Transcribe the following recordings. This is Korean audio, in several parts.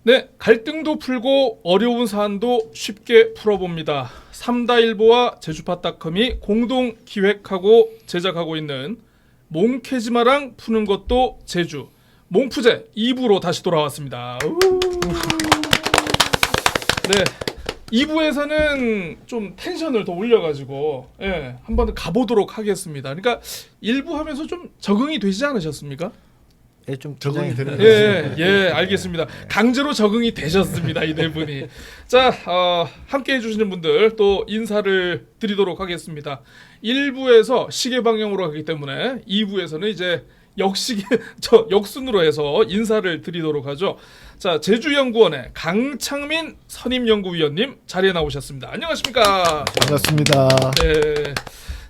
네, 갈등도 풀고 어려운 사안도 쉽게 풀어봅니다. 삼다일보와 제주팟닷컴이 공동 기획하고 제작하고 있는 몽케지마랑 푸는 것도 제주 몽푸제 2부로 다시 돌아왔습니다. 네, 2부에서는 좀 텐션을 더 올려가지고 한번 가보도록 하겠습니다. 그러니까 1부 하면서 좀 적응이 되지 않으셨습니까? 예, 좀 적응이 되는 예, 알겠습니다. 강제로 적응이 되셨습니다, 이 네 분이. 자, 함께 해주시는 분들 또 인사를 드리도록 하겠습니다. 1부에서 시계 방향으로 가기 때문에 2부에서는 이제 역순으로 해서 인사를 드리도록 하죠. 자, 제주연구원의 강창민 선임연구위원님 자리에 나오셨습니다. 안녕하십니까? 반갑습니다. 네.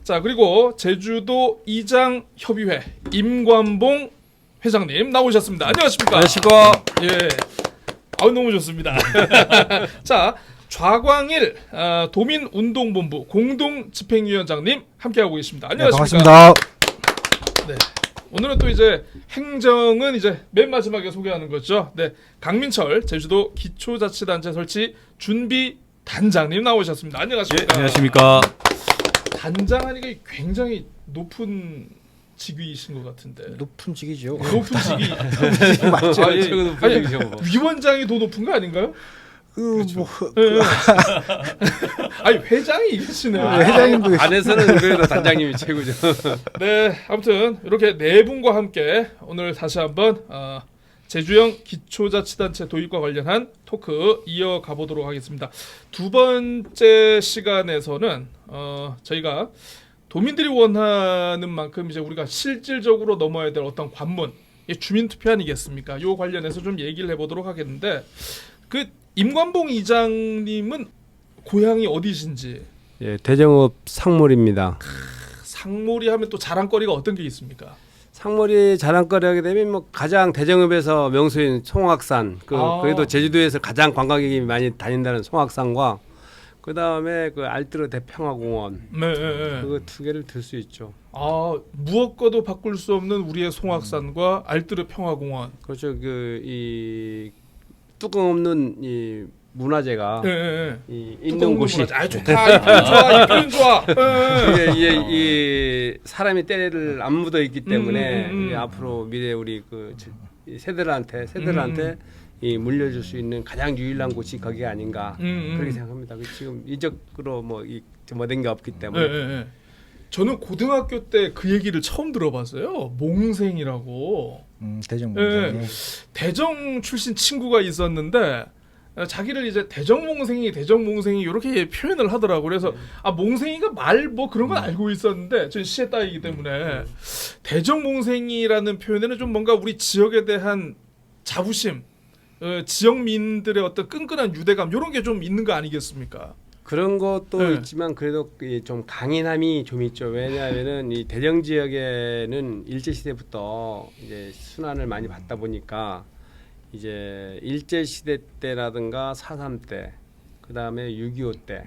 자, 그리고 제주도 이장협의회 임관봉 회장님 나오셨습니다. 안녕하십니까? 안녕하십니까? 예. 너무 좋습니다. 자, 좌광일 도민운동본부 공동집행위원장님 함께하고 계십니다. 안녕하십니까? 반갑습니다. 네. 오늘은 또 이제 행정은 이제 맨 마지막에 소개하는 거죠. 네. 강민철 제주도 기초자치단체 설치 준비 단장님 나오셨습니다. 안녕하십니까? 안녕하십니까? 단장 하니까 굉장히 높은 직위이신 것 같은데. 높은 직이죠. 높은 직위. 맞죠? 최고 높은 직위죠. 위원장이 더 높은 거 아닌가요? 아니 회장이 계시네요. 회장님도 안에서는 그래도 단장님이 최고죠. 네, 아무튼 이렇게 네 분과 함께 오늘 다시 한번 제주형 기초자치단체 도입과 관련한 토크 이어가 보도록 하겠습니다. 두 번째 시간에서는 저희가 도민들이 원하는 만큼 이제 우리가 실질적으로 넘어야 될 어떤 관문, 주민투표 아니겠습니까? 요 관련해서 좀 얘기를 해보도록 하겠는데 그 임관봉 이장님은 고향이 어디신지? 예, 대정읍 상몰입니다. 상몰이 하면 또 자랑거리가 어떤 게 있습니까? 상몰이 자랑거리 하게 되면 뭐 가장 대정읍에서 명소인 송악산, 그래도 제주도에서 가장 관광객이 많이 다닌다는 송악산과 그 다음에 그 알뜨르 대평화공원, 네. 그거 두 개를 들 수 있죠. 무엇과도 바꿀 수 없는 우리의 송악산과 알뜨르 평화공원. 그렇죠. 이 뚜껑 없는 이 문화재가 이 있는 곳이. 좋다. 이 표현 좋아. 이 사람이 때를 안 묻어 있기 때문에 이게 앞으로 미래 우리 그 세대들한테 이 물려줄 수 있는 가장 유일한 곳이 거기가 아닌가 그렇게 생각합니다. 지금 이적으로 뭐된 게 없기 때문에. 저는 고등학교 때 그 얘기를 처음 들어봤어요. 몽생이라고. 대정. 대정 출신 친구가 있었는데 자기를 이제 대정몽생이 이렇게 표현을 하더라고. 그래서 몽생이가 말 뭐 그런 건 알고 있었는데 전 시에 따이기 때문에 대정몽생이라는 표현에는 좀 뭔가 우리 지역에 대한 자부심, 지역민들의 어떤 끈끈한 유대감 이런 게 좀 있는 거 아니겠습니까? 그런 것도 있지만 그래도 좀 강인함이 좀 있죠. 왜냐하면은 이 대정 지역에는 일제 시대부터 이제 순환을 많이 받다 보니까 이제 일제 시대 때라든가 4.3 때, 그 다음에 6.25 때,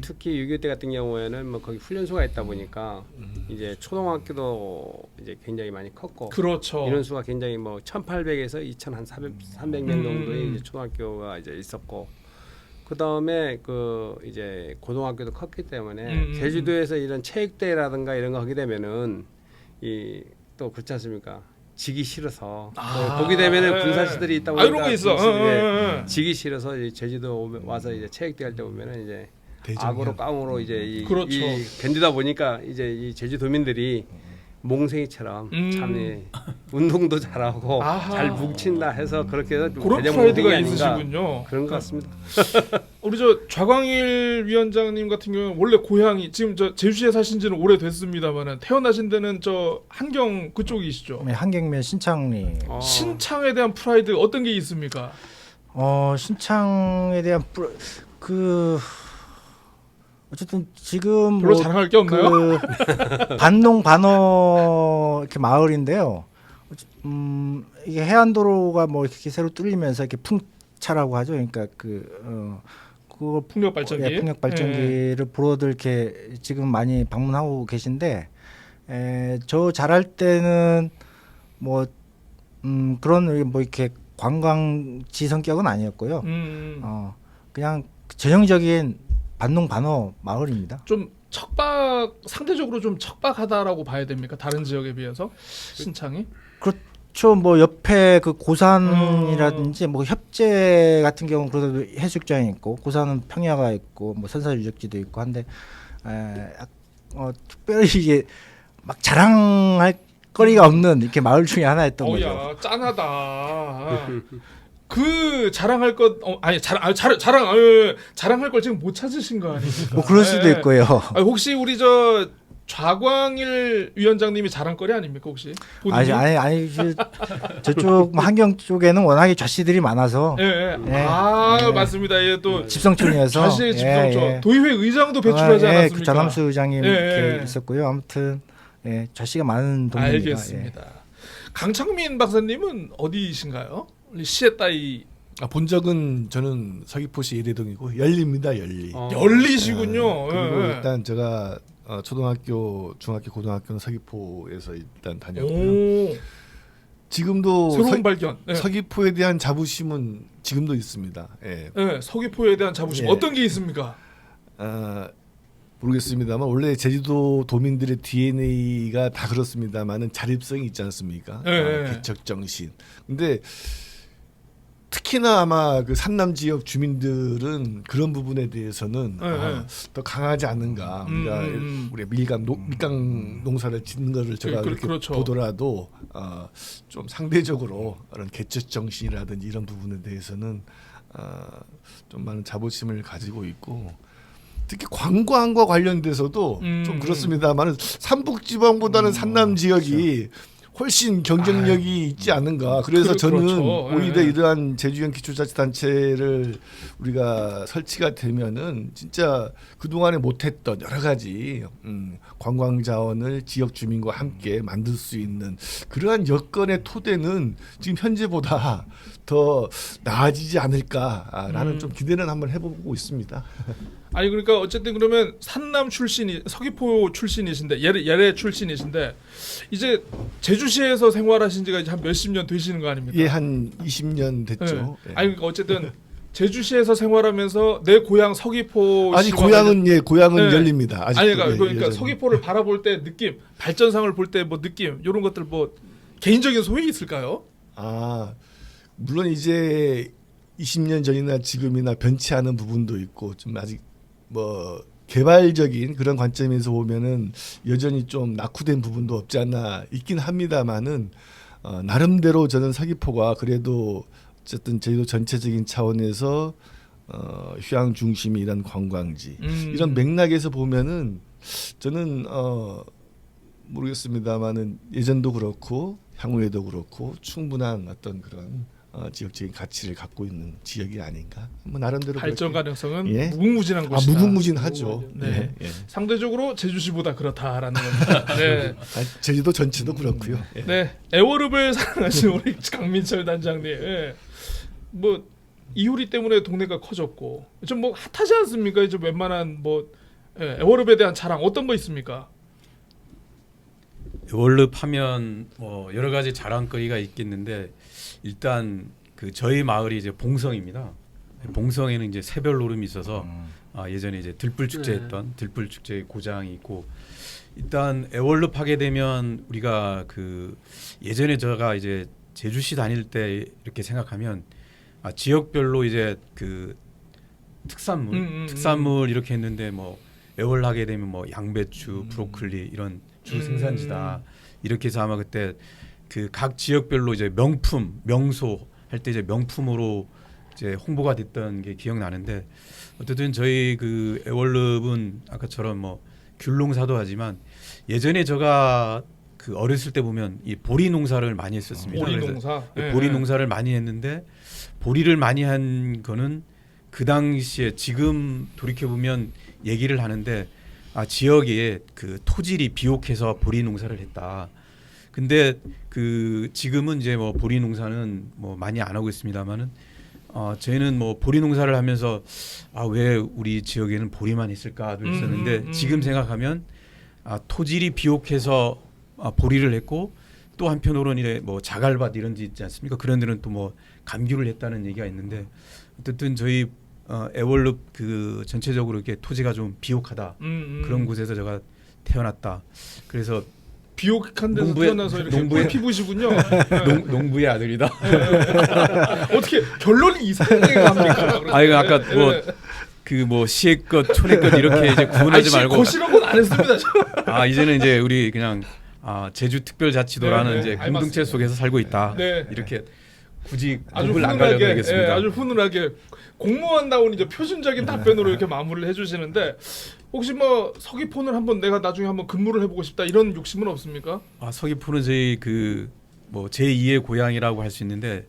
특히 6.25 때 같은 경우에는 뭐 거기 훈련소가 있다 보니까 이제 초등학교도 이제 굉장히 많이 컸고, 그렇죠. 인원수가 굉장히 뭐 1,800에서 2,300명 정도의 이제 초등학교가 이제 있었고. 그 다음에 이제 고등학교도 컸기 때문에 제주도에서 이런 체육대회라든가 이런 거 하게 되면은 또 그렇지 않습니까? 지기 싫어서 보게 되면은 군사시설이 있다 보니까 이런 거 있어. 지기 싫어서 이제 제주도 와서 이제 체육대회 할 때 보면은 이제 악으로 깡으로 이제 그렇죠. 견디다 보니까 이제 이 제주도민들이 몽생이처럼 참 운동도 잘하고 잘 뭉친다 해서 그렇게 해서 그런 프라이드가 있으시군요. 그런 것 같습니다. 우리 좌광일 위원장님 같은 경우는 원래 고향이 지금 제주시에 사신지는 오래됐습니다만은 태어나신 데는 한경 그쪽이시죠? 네, 한경면 신창리. 신창에 대한 프라이드 어떤 게 있습니까? 신창에 대한 어쨌든 지금 별로 자랑할 게 없나요? 반농 반어 이렇게 마을인데요. 이게 해안도로가 뭐 이렇게 새로 뚫리면서 이렇게 풍력차라고 하죠. 그러니까 그걸 풍력 발전기. 예, 풍력 발전기를 보러들 이렇게 지금 많이 방문하고 계신데 저 잘할 때는 뭐 그런 뭐 이렇게 관광지 성격은 아니었고요. 그냥 전형적인 반농반어 마을입니다. 좀 상대적으로 좀 척박하다라고 봐야 됩니까? 다른 지역에 비해서 신창이? 그렇죠. 뭐 옆에 그 고산이라든지 뭐 협재 같은 경우는 그래도 해수욕장이 있고 고산은 평야가 있고 뭐 선사유적지도 있고 한데 특별히 이게 막 자랑할 거리가 없는 이렇게 마을 중에 하나였던 거죠. 어야 짠하다. 그 자랑할 것 자랑할 걸 지금 못 찾으신 거 아닙니까? 뭐 그럴 수도 있고요. 혹시 우리 저 좌광일 위원장님이 자랑거리 아닙니까 혹시? 본인이? 아니 저쪽 한경 쪽에는 워낙에 좌씨들이 많아서 예. 예. 맞습니다. 예, 또 집성촌이어서 좌씨의 집성촌 예. 도의회 의장도 배출하지 않았습니까? 그 전함수 의장님 예. 이렇게 있었고요. 아무튼 좌씨가 많은 동네입니다. 알겠습니다. 강창민 박사님은 어디이신가요? 우리 시에 따이 본 적은 저는 서귀포시 예대동이고 열리입니다. 열리. 열리시군요. 그리고 예. 일단 제가 초등학교, 중학교, 고등학교는 서귀포에서 일단 다녔고요. 오, 지금도 새로운 발견. 예. 서귀포에 대한 자부심은 지금도 있습니다. 예. 예, 서귀포에 대한 자부심 예. 어떤 게 있습니까? 모르겠습니다만 원래 제주도 도민들의 DNA가 다 그렇습니다만은 자립성이 있지 않습니까? 예. 개척 정신. 근데 특히나 아마 그 산남 지역 주민들은 그런 부분에 대해서는 더 강하지 않은가. 우리가 우리 밀강 농사를 짓는 거를 제가 이렇게 그렇죠. 보더라도 좀 상대적으로 그런 개척 정신이라든지 이런 부분에 대해서는 좀 많은 자부심을 가지고 있고. 특히 관광과 관련돼서도 좀 그렇습니다만 삼북지방보다는 산남 지역이 훨씬 경쟁력이 있지 않는가. 그래서 저는 그렇죠. 오히려 이러한 제주형 기초자치단체를 우리가 설치가 되면은 진짜 그동안에 못했던 여러 가지 관광 자원을 지역 주민과 함께 만들 수 있는 그러한 여건의 토대는 지금 현재보다 더 나아지지 않을까라는 좀 기대는 한번 해보고 있습니다. 아니 그러니까 어쨌든 그러면 산남 출신이 서귀포 출신이신데 예래 출신이신데 이제 제주시에서 생활하신 지가 이제 한 몇십 년 되시는 거 아닙니까? 예, 한 20년 됐죠. 예. 아니 그러니까 어쨌든 제주시에서 생활하면서 내 고향 서귀포 아니 고향은 고향은 네. 열립니다. 아직도. 아니 그러니까 여전히. 서귀포를 바라볼 때 느낌, 발전상을 볼 때 뭐 느낌 이런 것들 뭐 개인적인 소획이 있을까요? 물론 이제 20년 전이나 지금이나 변치 않은 부분도 있고 좀 아직 뭐 개발적인 그런 관점에서 보면은 여전히 좀 낙후된 부분도 없지 않나 있긴 합니다만은 나름대로 저는 서귀포가 그래도 어쨌든 제주도 전체적인 차원에서 휴양 중심이 이런 관광지 이런 맥락에서 보면은 저는 모르겠습니다만은 예전도 그렇고 향후에도 그렇고 충분한 어떤 그런 지역적인 가치를 갖고 있는 지역이 아닌가. 뭐 나름대로 발전 그렇게. 가능성은 예? 무궁무진한 곳이다. 무궁무진하죠. 네. 예. 상대적으로 제주시보다 그렇다라는 겁니다. 네. 제주도 전체도 그렇고요. 예. 네. 애월읍을 사랑하시는 우리 강민철 단장님. 예. 뭐 이효리 때문에 동네가 커졌고 좀 뭐 핫하지 않습니까? 이제 웬만한 뭐 애월읍에 대한 자랑 어떤 거 있습니까? 애월읍 하면 뭐 여러 가지 자랑거리가 있겠는데 일단 그 저희 마을이 이제 봉성입니다. 봉성에는 이제 새별 노름이 있어서 예전에 이제 들불 축제했던 들불 축제의 고장이 있고 일단 애월읍 하게 되면 우리가 그 예전에 제가 이제 제주시 다닐 때 이렇게 생각하면 지역별로 이제 그 특산물 이렇게 했는데 뭐 애월 하게 되면 뭐 양배추, 브로콜리 이런 주 생산지다 이렇게 해서 아마 그때 그 각 지역별로 이제 명품, 명소 할 때 이제 명품으로 이제 홍보가 됐던 게 기억나는데 어쨌든 저희 그 애월읍은 아까처럼 뭐 귤농사도 하지만 예전에 제가 그 어렸을 때 보면 이 보리 농사를 많이 했었습니다. 보리 농사. 보리 농사를 많이 했는데 보리를 많이 한 거는 그 당시에 지금 돌이켜 보면 얘기를 하는데 지역에 그 토질이 비옥해서 보리 농사를 했다. 근데 그 지금은 이제 뭐 보리 농사는 뭐 많이 안 하고 있습니다만은 저희는 뭐 보리 농사를 하면서 왜 우리 지역에는 보리만 있을까도 있었는데 지금 생각하면 토질이 비옥해서 보리를 했고 또 한편으로는 이래 뭐 자갈밭 이런 데 있지 않습니까? 그런 데는 또 뭐 감귤을 했다는 얘기가 있는데 어쨌든 저희 애월읍 그 전체적으로 이렇게 토지가 좀 비옥하다 그런 곳에서 제가 태어났다. 그래서 비옥한 데서 태어나서 이렇게 꿀피부시군요. 농부의 아들이다. 어떻게 결론이 이상하게 갑니까? 이거 아까 뭐 시의 것 촌의 것 이렇게 이제 구분하지 말고 거시라고는 안 했습니다. 이제는 이제 우리 그냥 제주특별자치도라는 네, 이제 네, 공동체 맞습니다. 속에서 살고 있다. 네. 이렇게 굳이 아주 농부를 안 가려도 훈훈하게, 되겠습니다. 아주 훈훈하게 공무원다운 이제 표준적인 답변으로 이렇게 마무리를 해주시는데 혹시 뭐 서귀포는 한번 내가 나중에 한번 근무를 해보고 싶다 이런 욕심은 없습니까? 서귀포는 저희 뭐 제2의 고향이라고 할 수 있는데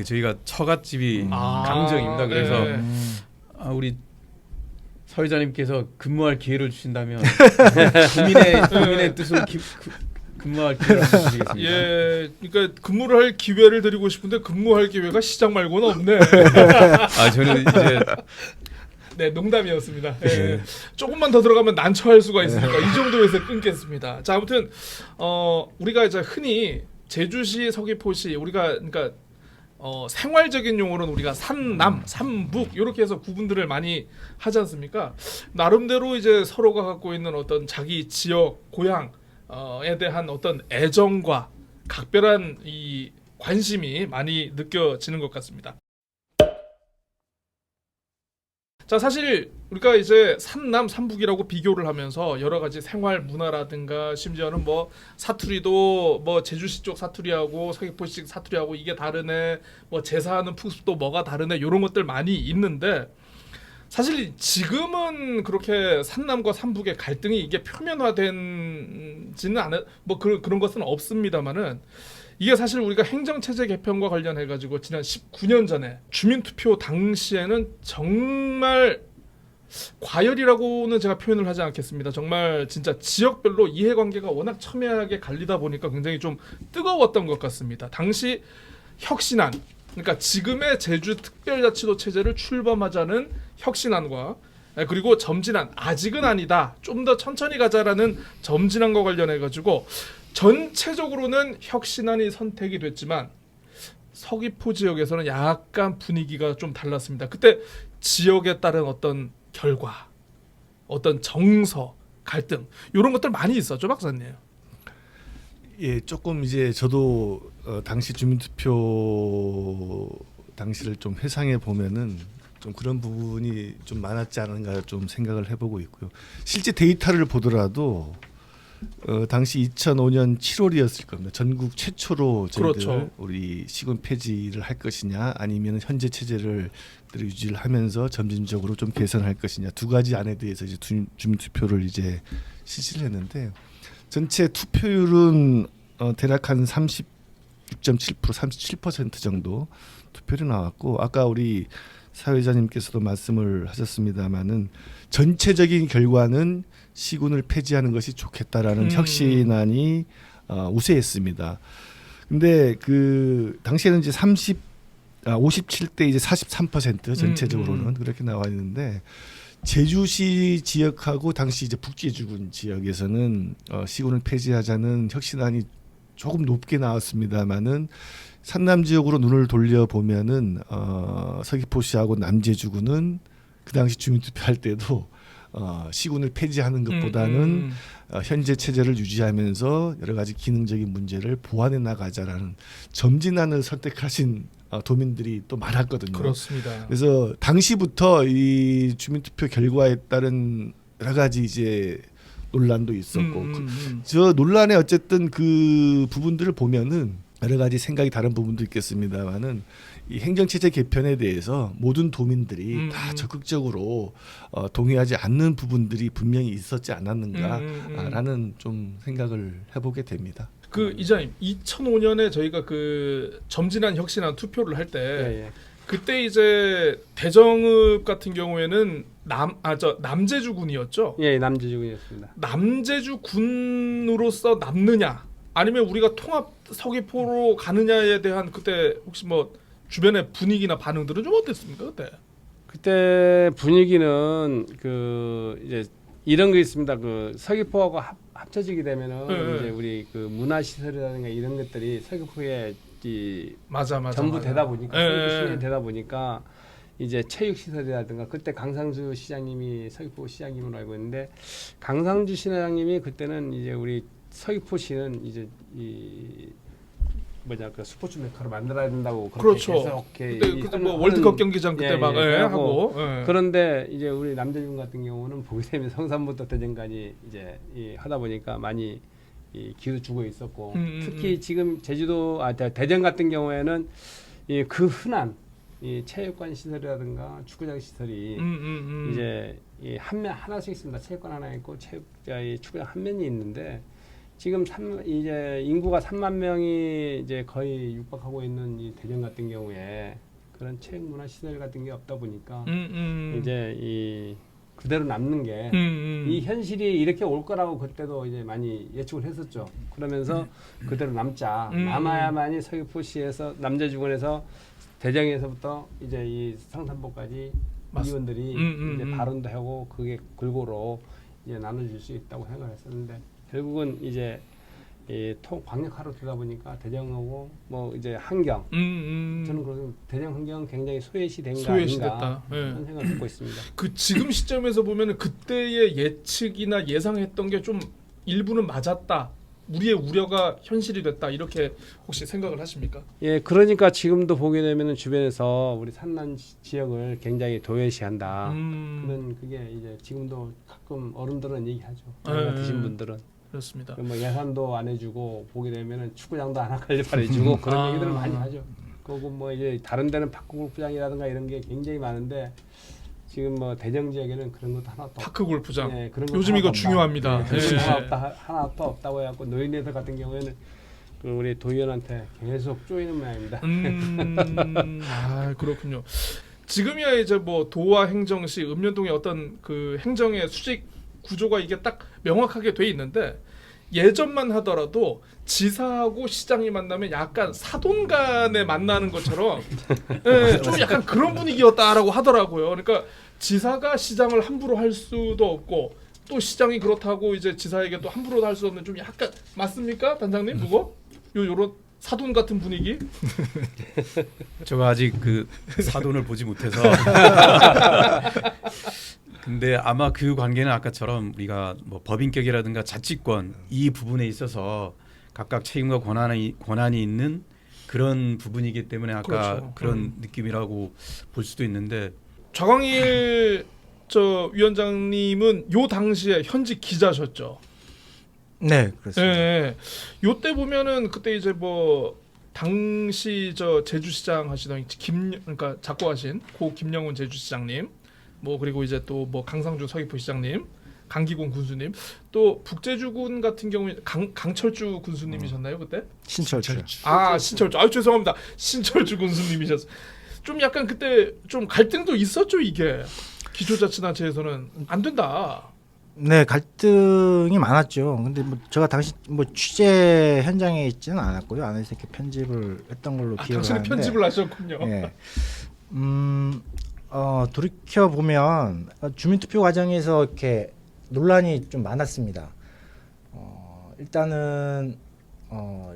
저희가 처갓집이 강정입니다. 그래서 네. 우리 사회자님께서 근무할 기회를 주신다면 네. 국민의 뜻으로 근무할 기회를 주시겠습니다. 예, 그러니까 근무를 할 기회를 드리고 싶은데 근무할 기회가 시장 말고는 없네. 저는 이제 네, 농담이었습니다. 예. 조금만 더 들어가면 난처할 수가 있으니까 이 정도에서 끊겠습니다. 자, 아무튼 우리가 이제 흔히 제주시, 서귀포시 우리가 그러니까 생활적인 용어로는 우리가 산남, 삼북 이렇게 해서 구분들을 많이 하지 않습니까? 나름대로 이제 서로가 갖고 있는 어떤 자기 지역, 고향에 대한 어떤 애정과 각별한 이 관심이 많이 느껴지는 것 같습니다. 자, 사실 우리가 이제 산남 삼북이라고 비교를 하면서 여러 가지 생활 문화라든가 심지어는 뭐 사투리도 뭐 제주시 쪽 사투리하고 서귀포시 사투리하고 이게 다르네, 뭐 제사하는 풍습도 뭐가 다르네 이런 것들 많이 있는데 사실 지금은 그렇게 산남과 삼북의 갈등이 이게 표면화된지는 않은 뭐 그런 것은 없습니다만은 이게 사실 우리가 행정체제 개편과 관련해 가지고 지난 19년 전에 주민투표 당시에는 정말 과열이라고는 제가 표현을 하지 않겠습니다. 정말 진짜 지역별로 이해관계가 워낙 첨예하게 갈리다 보니까 굉장히 좀 뜨거웠던 것 같습니다. 당시 혁신안, 그러니까 지금의 제주특별자치도 체제를 출범하자는 혁신안과 그리고 점진안, 아직은 아니다, 좀 더 천천히 가자라는 점진안과 관련해 가지고 전체적으로는 혁신안이 선택이 됐지만 서귀포 지역에서는 약간 분위기가 좀 달랐습니다. 그때 지역에 따른 어떤 결과, 어떤 정서, 갈등 이런 것들 많이 있었죠, 박사님. 예, 조금 이제 저도 당시 주민투표 당시를 좀 회상해 보면은 좀 그런 부분이 좀 많았지 않은가 좀 생각을 해보고 있고요. 실제 데이터를 보더라도 당시 2005년 7월이었을 겁니다. 전국 최초로 저희들 그렇죠. 우리 시군 폐지를 할 것이냐 아니면 현재 체제를 유지를 하면서 점진적으로 좀 개선할 것이냐 두 가지 안에 대해서 이제 주민투표를 이제 실시를 했는데 전체 투표율은 대략 한 36.7%, 37% 정도 투표율이 나왔고 아까 우리 사회자님께서도 말씀을 하셨습니다마는 전체적인 결과는 시군을 폐지하는 것이 좋겠다라는 혁신안이 우세했습니다. 근데 그 당시에는 이제 57대 이제 43% 전체적으로는 그렇게 나와 있는데 제주시 지역하고 당시 이제 북제주군 지역에서는 시군을 폐지하자는 혁신안이 조금 높게 나왔습니다만은 산남 지역으로 눈을 돌려 보면은 서귀포시하고 남제주군은 그 당시 주민투표할 때도 시군을 폐지하는 것보다는 현재 체제를 유지하면서 여러 가지 기능적인 문제를 보완해 나가자라는 점진안을 선택하신 도민들이 또 많았거든요. 그렇습니다. 그래서 당시부터 이 주민투표 결과에 따른 여러 가지 이제 논란도 있었고 저 논란에 어쨌든 그 부분들을 보면은 여러 가지 생각이 다른 부분도 있겠습니다만은 이 행정체제 개편에 대해서 모든 도민들이 다 적극적으로 동의하지 않는 부분들이 분명히 있었지 않았는가라는 좀 생각을 해보게 됩니다. 그 이장님 2005년에 저희가 그 점진안 혁신안 투표를 할 때 예. 그때 이제 대정읍 같은 경우에는 남제주군이었죠. 예, 남제주군이었습니다. 남제주군으로서 남느냐 아니면 우리가 통합 서귀포로 가느냐에 대한 그때 혹시 뭐 주변의 분위기나 반응들은 좀 어땠습니까 그때? 그때 분위기는 그 이제 이런 게 있습니다. 그 서귀포하고 합쳐지게 되면은 네. 이제 우리 그 문화 시설이라든가 이런 것들이 서귀포에 이 맞아. 전부 되다 보니까 예, 서귀포 예. 시내 되다 보니까 이제 체육 시설이라든가 그때 강상주 시장님이 서귀포 시장님으로 알고 있는데 강상주 시장님이 그때는 이제 우리 서귀포시는 이제 이 뭐냐 그 스포츠 메카로 만들어야 된다고 그렇게 그렇죠. 계속 이렇게 그때 뭐 월드컵 경기장 그때 막 하고. 예. 그런데 이제 우리 남대중 같은 경우는 보게 되면 성산부터 대전까지 이제 하다 보니까 많이 기도 주고 있었고 특히 지금 제주도 대전 같은 경우에는 그 흔한 이 체육관 시설이라든가 축구장 시설이 이제 한면 하나씩 있습니다. 체육관 하나 있고 축구장 한 면이 있는데 지금 이제 인구가 3만 명이 이제 거의 육박하고 있는 이 대전 같은 경우에 그런 체육 문화 시설 같은 게 없다 보니까 이제 이 그대로 남는 게 이 현실이 이렇게 올 거라고 그때도 이제 많이 예측을 했었죠. 그러면서 그대로 남자 남아야만이 서귀포시에서 남자주권에서 대전에서부터 이제 이 성산포까지 의원들이 이제 발언도 하고 그게 골고루 이제 나눠줄 수 있다고 생각했었는데 결국은 이제 광역화로 되다 보니까 대전하고 뭐 이제 환경 저는 그런 대전 환경은 굉장히 소외시된 거 아닌가 그런 생각을 갖고 있습니다. 그 지금 시점에서 보면은 그때의 예측이나 예상했던 게 좀 일부는 맞았다. 우리의 우려가 현실이 됐다. 이렇게 혹시 생각을 하십니까? 예, 그러니까 지금도 보게 되면은 주변에서 우리 산란 지역을 굉장히 도외시한다. 그런 그게 이제 지금도 가끔 어른들은 얘기하죠. 나이가 드신 분들은. 그렇습니다. 뭐 예산도 안 해주고 보게 되면은 축구장도 안 해주고 그런 얘기들을 많이 하죠. 그리고 뭐 이제 다른 데는 파크골프장이라든가 이런 게 굉장히 많은데 지금 뭐 대전 지역에는 그런 것도 하나도 파크 골프장. 예, 그런 요즘 이거 없다. 중요합니다. 예, 예. 하나도 없다고 해갖고 노인네들 같은 경우에는 그 우리 도의원한테 계속 쪼이는 모양입니다. 아 그렇군요. 지금이야 이제 뭐 도와 행정시 읍면동의 어떤 그 행정의 수직 구조가 이게 딱 명확하게 돼 있는데 예전만 하더라도 지사하고 시장이 만나면 약간 사돈 간에 만나는 것처럼 예, 좀 약간 그런 분위기였다라고 하더라고요. 그러니까 지사가 시장을 함부로 할 수도 없고 또 시장이 그렇다고 이제 지사에게 또 함부로 할 수 없는 좀 약간 맞습니까, 단장님? 그거? 요런 사돈 같은 분위기? 제가 아직 그 사돈을 보지 못해서 근데 아마 그 관계는 아까처럼 우리가 뭐 법인격이라든가 자치권 이 부분에 있어서 각각 책임과 권한이 있는 그런 부분이기 때문에 아까 그렇죠. 그런 느낌이라고 볼 수도 있는데 좌광일 저 위원장님은 요 당시에 현직 기자셨죠. 네, 그렇습니다. 예. 요때 보면은 그때 이제 뭐 당시 저 제주시장 하시던 그러니까 작고하신 고 김영훈 제주시장님, 뭐 그리고 이제 또 뭐 강상주 서귀포시장님, 강기곤 군수님, 또 북제주군 같은 경우에 강철주 군수님이셨나요 그때? 신철주. 아 신철주. 아 죄송합니다. 신철주 군수님이셨어. 좀 약간 그때 좀 갈등도 있었죠 이게. 기초자치단체에서는 안 된다. 네, 갈등이 많았죠. 근데 뭐 제가 당시 뭐 취재 현장에 있지는 않았고요. 안에서 이렇게 편집을 했던 걸로 기억을 당신은 하는데. 편집을 하셨군요. 예. 돌이켜 보면 주민투표 과정에서 이렇게 논란이 좀 많았습니다. 일단은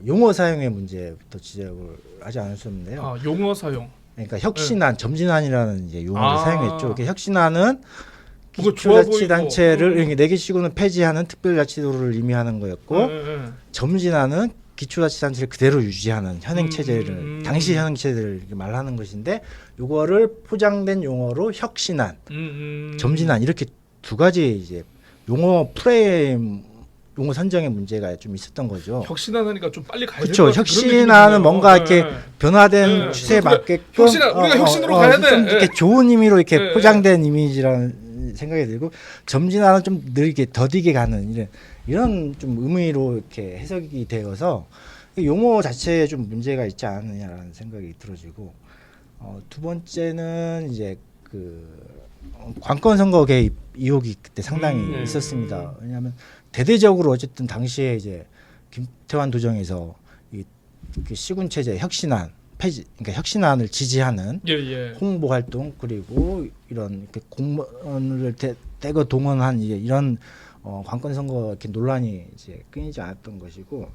용어 사용의 문제부터 지적을 하지 않을 수 없는데요. 아 용어 사용. 그러니까 혁신안, 점진안이라는 이제 용어를 아. 사용했죠. 이렇게 혁신안은 그거 좋아 기초자치단체를 보이고. 4개 시군을 폐지하는 특별자치도를 의미하는 거였고, 점진안은 기초자치단체를 그대로 유지하는 현행 체제를 당시 현행 체제를 이렇게 말하는 것인데, 요거를 포장된 용어로 혁신안, 점진안 이렇게 두 가지 이제 용어 프레임, 용어 선정의 문제가 좀 있었던 거죠. 혁신안 하니까 좀 빨리 가야 될 것 그렇죠. 같은 그런 혁신안은 느낌이 뭔가 드네요. 이렇게 변화된 네. 추세에 그래, 맞게끔 혁신안, 우리가 혁신으로 가야 돼. 좀 이렇게 네. 좋은 의미로 이렇게 네. 포장된 이미지라는 생각이 들고, 점진안은 좀 늘 이렇게 더디게 가는 이런 좀 의미로 이렇게 해석이 되어서 용어 자체에 좀 문제가 있지 않느냐라는 생각이 들어지고, 두 번째는 이제 그 관권 선거 개입 의혹이 그때 상당히 있었습니다. 왜냐하면 대대적으로 어쨌든 당시에 이제 김태환 도정에서 이 시군 체제 혁신안 폐지, 그러니까 혁신안을 지지하는 예, 예. 홍보 활동 그리고 이런 이렇게 공무원을 대거 동원한 이제 이런 관건 선거 이렇게 논란이 이제 끊이지 않았던 것이고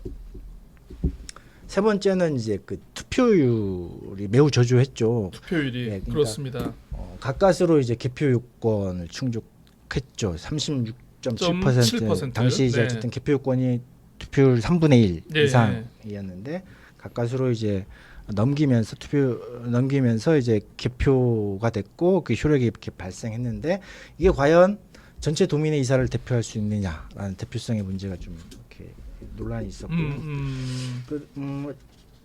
세 번째는 이제 그 투표율이 매우 저조했죠. 투표율이 예, 그러니까 그렇습니다. 가까스로 이제 개표 요건을 충족했죠. 36.7%. 당시 이제 네. 어쨌든 개표 요건이 투표율 3분의 1 네. 이상이었는데 가까스로 이제 넘기면서 이제 개표가 됐고 그 효력이 이렇게 발생했는데 이게 과연 전체 도민의 의사를 대표할 수 있느냐라는 대표성의 문제가 좀 이렇게 논란이 있었고요.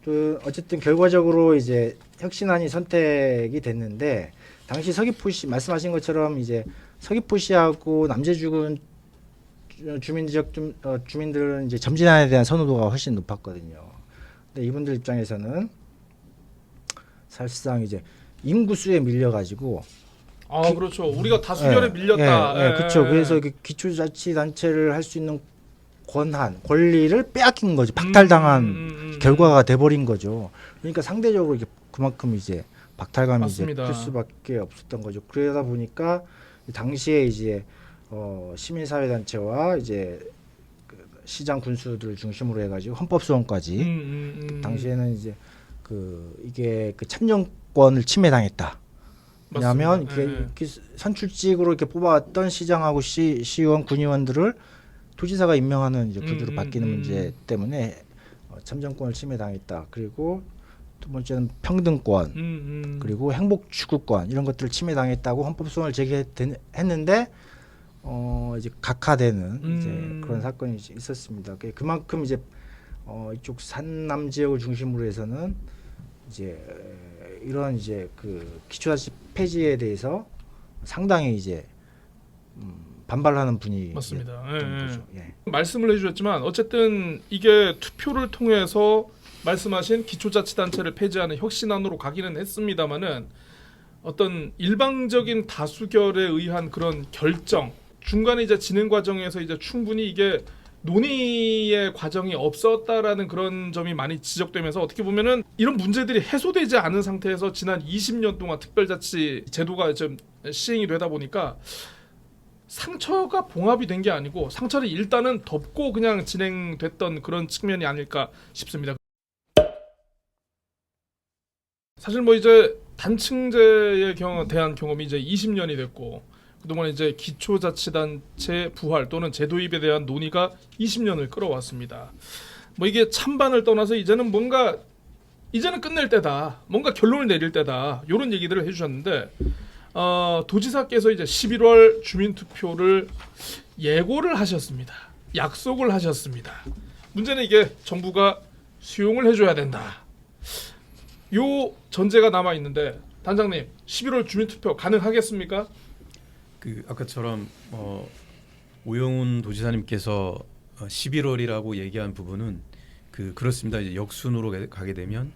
그 어쨌든 결과적으로 이제 혁신안이 선택이 됐는데 당시 서귀포시 말씀하신 것처럼 이제 서귀포시하고 남제주군 주민들은 이제 점진안에 대한 선호도가 훨씬 높았거든요. 근데 이분들 입장에서는 사실상 이제 인구수에 밀려가지고 그렇죠. 우리가 다수결에 밀렸다. 그렇죠. 그래서 그 기초자치단체를 할 수 있는 권리를 빼앗긴 거죠. 박탈당한 결과가 돼버린 거죠. 그러니까 상대적으로 이게 그만큼 이제 박탈감이 맞습니다. 이제 클 수밖에 없었던 거죠. 그러다 보니까 당시에 이제 시민사회단체와 이제 그 시장 군수들을 중심으로 해가지고 헌법소원까지 당시에는 이제 이게 그 참정권을 침해당했다. 왜냐하면 이렇게 선출직으로 이렇게 뽑아왔던 시장하고 시의원, 군의원들을 도지사가 임명하는 이제 구조로 바뀌는 문제 때문에 참정권을 침해당했다. 그리고 두 번째는 평등권, 그리고 행복 추구권 이런 것들을 침해당했다고 헌법소원을 제기했는데 이제 각하되는 이제 그런 사건이 있었습니다. 그만큼 이제 이쪽 산남 지역을 중심으로 해서는 이제 이런 이제 그 기초자치 폐지에 대해서 상당히 이제 반발하는 분위기 맞습니다. 예. 말씀을 해주셨지만 어쨌든 이게 투표를 통해서 말씀하신 기초자치단체를 폐지하는 혁신안으로 가기는 했습니다만은 어떤 일방적인 다수결에 의한 그런 결정 중간에 이제 진행 과정에서 이제 충분히 이게 논의의 과정이 없었다라는 그런 점이 많이 지적되면서 어떻게 보면은 이런 문제들이 해소되지 않은 상태에서 지난 20년 동안 특별자치 제도가 좀 시행이 되다 보니까 상처가 봉합이 된 게 아니고 상처를 일단은 덮고 그냥 진행됐던 그런 측면이 아닐까 싶습니다. 사실 뭐 이제 단층제에 대한 경험이 이제 20년이 됐고 그동안 이제 기초자치단체 부활 또는 제도입에 대한 논의가 20년을 끌어왔습니다. 뭐 이게 찬반을 떠나서 이제는 끝낼 때다. 뭔가 결론을 내릴 때다. 이런 얘기들을 해주셨는데 도지사께서 이제 11월 주민투표를 예고를 하셨습니다. 약속을 하셨습니다. 문제는 이게 정부가 수용을 해줘야 된다. 요 전제가 남아 있는데 단장님 11월 주민투표 가능하겠습니까? 그 아까처럼 오영훈 도지사님께서 11월이라고 얘기한 부분은 그렇습니다. 이제 역순으로 가게 되면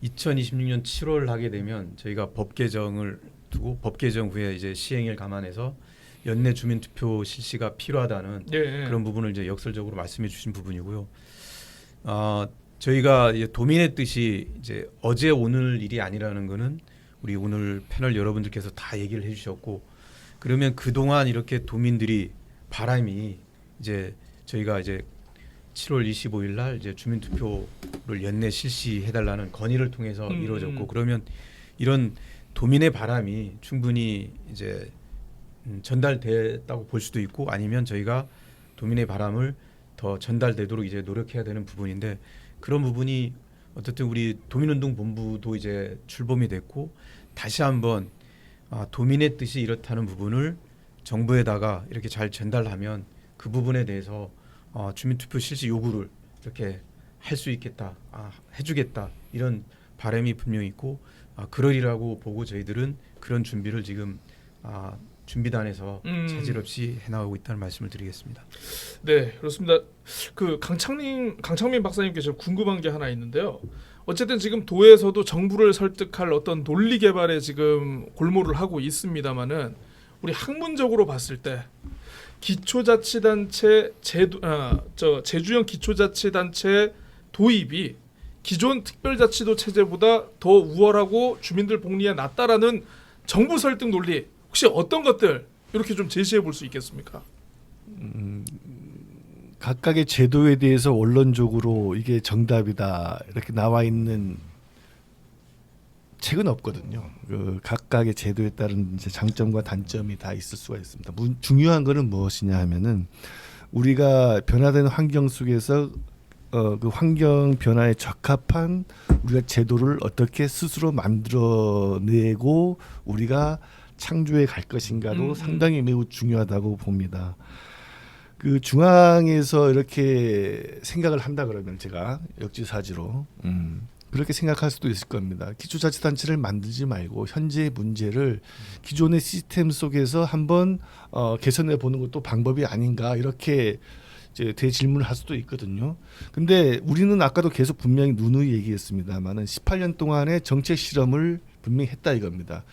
2026년 7월 하게 되면 저희가 법 개정을 두고 법 개정 후에 이제 시행을 감안해서 연내 주민 투표 실시가 필요하다는 그런 부분을 이제 역설적으로 말씀해 주신 부분이고요. 저희가 이제 도민의 뜻이 이제 어제 오늘 일이 아니라는 거는 우리 오늘 패널 여러분들께서 다 얘기를 해주셨고 그러면 그동안 이렇게 도민들이 바람이 이제 저희가 이제 7월 25일 날 이제 주민 투표를 연내 실시해 달라는 건의를 통해서 이루어졌고 그러면 이런 도민의 바람이 충분히 이제 전달됐다고 볼 수도 있고 아니면 저희가 도민의 바람을 더 전달되도록 이제 노력해야 되는 부분인데 그런 부분이 어쨌든 우리 도민운동본부도 이제 출범이 됐고 다시 한번 도민의 뜻이 이렇다는 부분을 정부에다가 이렇게 잘 전달하면 그 부분에 대해서 주민투표 실시 요구를 이렇게 할 수 있겠다, 해주겠다 이런 바람이 분명히 있고 그러리라고 보고 저희들은 그런 준비를 지금 준비단에서 차질 없이 해나가고 있다는 말씀을 드리겠습니다. 네, 그렇습니다. 그 강창민 박사님께서 궁금한 게 하나 있는데요. 어쨌든 지금 도에서도 정부를 설득할 어떤 논리 개발에 지금 골몰을 하고 있습니다만은 우리 학문적으로 봤을 때 기초자치단체 제주형 기초자치단체 도입이 기존 특별자치도 체제보다 더 우월하고 주민들 복리에 낫다라는 정부 설득 논리 혹시 어떤 것들 이렇게 좀 제시해 볼 수 있겠습니까? 각각의 제도에 대해서 원론적으로 이게 정답이다 이렇게 나와 있는 책은 없거든요. 그 각각의 제도에 따른 이제 장점과 단점이 다 있을 수가 있습니다. 중요한 거는 무엇이냐 하면은 우리가 변화되는 환경 속에서 그 환경 변화에 적합한 우리가 제도를 어떻게 스스로 만들어내고 우리가 창조해 갈 것인가도 상당히 매우 중요하다고 봅니다. 그 중앙에서 이렇게 생각을 한다 그러면 제가 역지사지로 그렇게 생각할 수도 있을 겁니다. 기초자치단체를 만들지 말고 현재의 문제를 기존의 시스템 속에서 한번 개선해 보는 것도 방법이 아닌가 이렇게 이제 대질문을 할 수도 있거든요. 근데 우리는 아까도 계속 분명히 누누이 얘기했습니다만은 18년 동안의 정책 실험을 분명히 했다 이겁니다.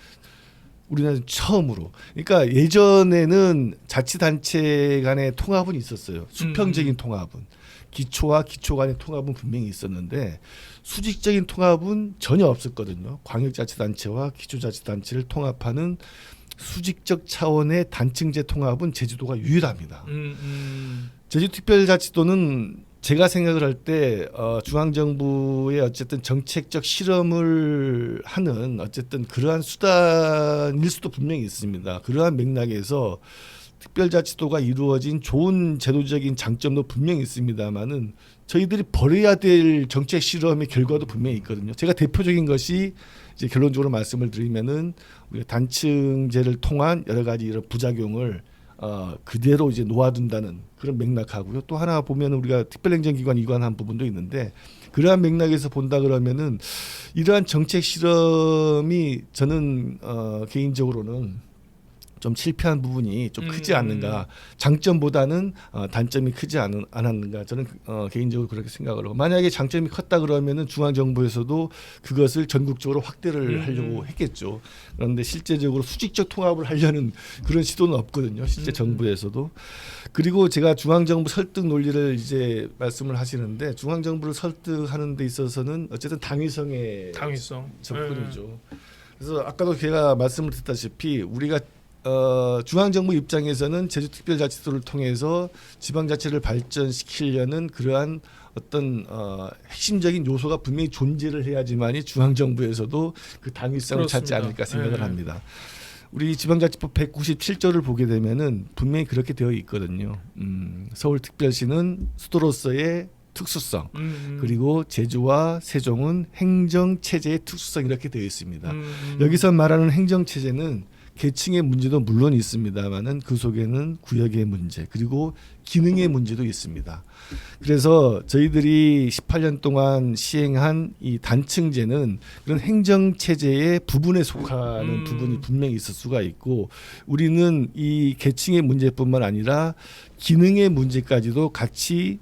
우리나라는 처음으로. 그러니까 예전에는 자치단체 간의 통합은 있었어요. 수평적인 통합은. 기초와 기초 간의 통합은 분명히 있었는데 수직적인 통합은 전혀 없었거든요. 광역자치단체와 기초자치단체를 통합하는 수직적 차원의 단층제 통합은 제주도가 유일합니다. 제주특별자치도는 제가 생각을 할 때 중앙정부의 어쨌든 정책적 실험을 하는 어쨌든 그러한 수단일 수도 분명히 있습니다. 그러한 맥락에서 특별자치도가 이루어진 좋은 제도적인 장점도 분명히 있습니다만은 저희들이 벌여야 될 정책 실험의 결과도 분명히 있거든요. 제가 대표적인 것이 이제 결론적으로 말씀을 드리면은 우리가 단층제를 통한 여러 가지 이런 부작용을 그대로 이제 놓아둔다는 그런 맥락하고요. 또 하나 보면 우리가 특별행정기관 이관한 부분도 있는데 그러한 맥락에서 본다 그러면은 이러한 정책 실험이 저는 개인적으로는 좀 실패한 부분이 좀 크지 않는가. 장점보다는 단점이 크지 않았는가. 저는 개인적으로 그렇게 생각을 하고 만약에 장점이 컸다 그러면은 중앙정부에서도 그것을 전국적으로 확대를 하려고 했겠죠. 그런데 실제적으로 수직적 통합을 하려는 그런 시도는 없거든요. 실제 정부에서도. 그리고 제가 중앙정부 설득 논리를 이제 말씀을 하시는데 중앙정부를 설득하는 데 있어서는 어쨌든 당위성의 접근이죠. 그래서 아까도 제가 말씀을 드렸다시피 우리가 중앙정부 입장에서는 제주특별자치도를 통해서 지방자치를 발전시키려는 그러한 어떤 핵심적인 요소가 분명히 존재를 해야지만이 중앙정부에서도 그 당위성을 찾지 않을까 생각을 합니다. 우리 지방자치법 197조를 보게 되면은 분명히 그렇게 되어 있거든요. 서울특별시는 수도로서의 특수성 그리고 제주와 세종은 행정체제의 특수성 이렇게 되어 있습니다. 여기서 말하는 행정체제는 계층의 문제도 물론 있습니다만은 그 속에는 구역의 문제 그리고 기능의 문제도 있습니다. 그래서 저희들이 18년 동안 시행한 이 단층제는 그런 행정체제의 부분에 속하는 부분이 분명히 있을 수가 있고 우리는 이 계층의 문제뿐만 아니라 기능의 문제까지도 같이